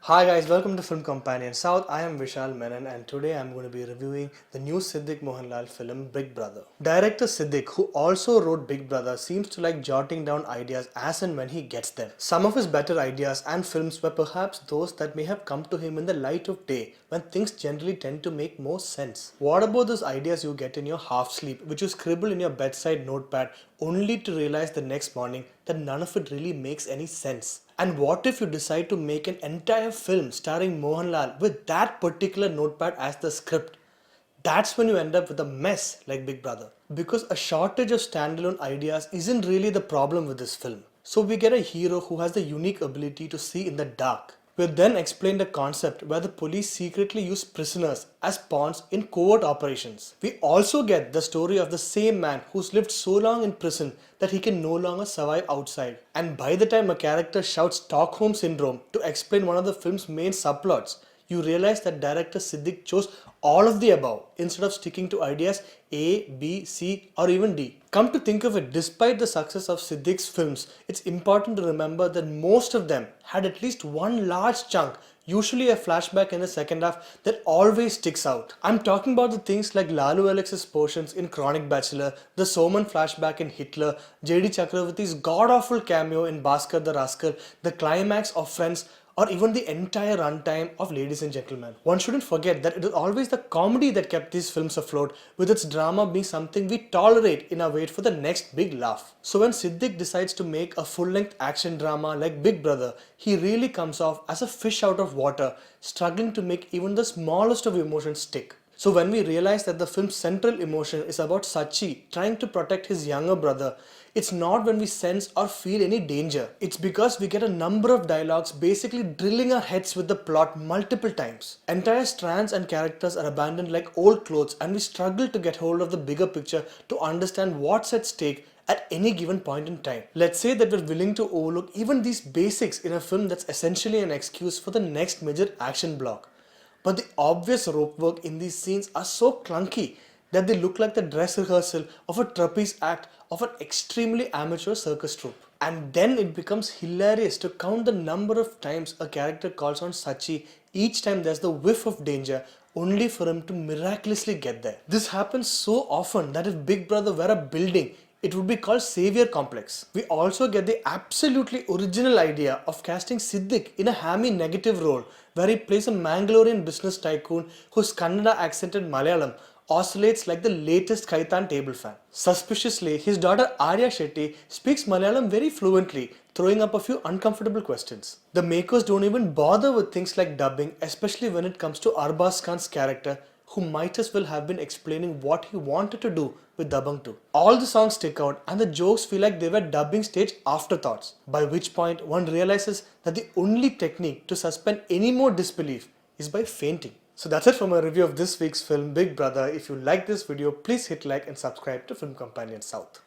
Hi guys, welcome to Film Companion South. I am Vishal Menon and today I'm going to be reviewing the new Siddique Mohanlal film Big Brother. Director Siddique, who also wrote Big Brother, seems to like jotting down ideas as and when he gets them. Some of his better ideas and films were perhaps those that may have come to him in the light of day when things generally tend to make more sense. What about those ideas you get in your half sleep, which you scribble in your bedside notepad only to realize the next morning that none of it really makes any sense? And what if you decide to make an entire film starring Mohanlal with that particular notepad as the script? That's when you end up with a mess like Big Brother. Because a shortage of standalone ideas isn't really the problem with this film. So we get a hero who has the unique ability to see in the dark. We're then explained a concept where the police secretly use prisoners as pawns in covert operations. We also get the story of the same man who's lived so long in prison that he can no longer survive outside. And by the time a character shouts Stockholm Syndrome to explain one of the film's main subplots, you realize that director Siddique chose all of the above instead of sticking to ideas A, B, C or even D. Come to think of it, despite the success of Siddique's films, it's important to remember that most of them had at least one large chunk, usually a flashback in the second half, that always sticks out. I'm talking about the things like Lalu Alex's portions in Chronic Bachelor, the Soman flashback in Hitler, J.D. Chakravarti's god-awful cameo in Bhaskar the Rascal, the climax of Friends, or even the entire runtime of Ladies and Gentlemen. One shouldn't forget that it is always the comedy that kept these films afloat, with its drama being something we tolerate in our wait for the next big laugh. So when Siddique decides to make a full-length action drama like Big Brother, he really comes off as a fish out of water, struggling to make even the smallest of emotions stick. So when we realize that the film's central emotion is about Sachi trying to protect his younger brother, it's not when we sense or feel any danger. It's because we get a number of dialogues basically drilling our heads with the plot multiple times. Entire strands and characters are abandoned like old clothes and we struggle to get hold of the bigger picture to understand what's at stake at any given point in time. Let's say that we're willing to overlook even these basics in a film that's essentially an excuse for the next major action block. But the obvious rope work in these scenes are so clunky that they look like the dress rehearsal of a trapeze act of an extremely amateur circus troupe. And then it becomes hilarious to count the number of times a character calls on Sachi each time there's the whiff of danger, only for him to miraculously get there. This happens so often that if Big Brother were a building, it would be called Savior Complex. We also get the absolutely original idea of casting Siddique in a hammy negative role where he plays a Mangalorean business tycoon whose Kannada accented Malayalam oscillates like the latest Kaitan table fan. Suspiciously, his daughter Arya Shetty speaks Malayalam very fluently, throwing up a few uncomfortable questions. The makers don't even bother with things like dubbing, especially when it comes to Arbaz Khan's character, who might as well have been explaining what he wanted to do with Dabang 2. All the songs stick out and the jokes feel like they were dubbing stage afterthoughts, by which point one realizes that the only technique to suspend any more disbelief is by fainting. So that's it for my review of this week's film Big Brother. If you like this video, please hit like and subscribe to Film Companion South.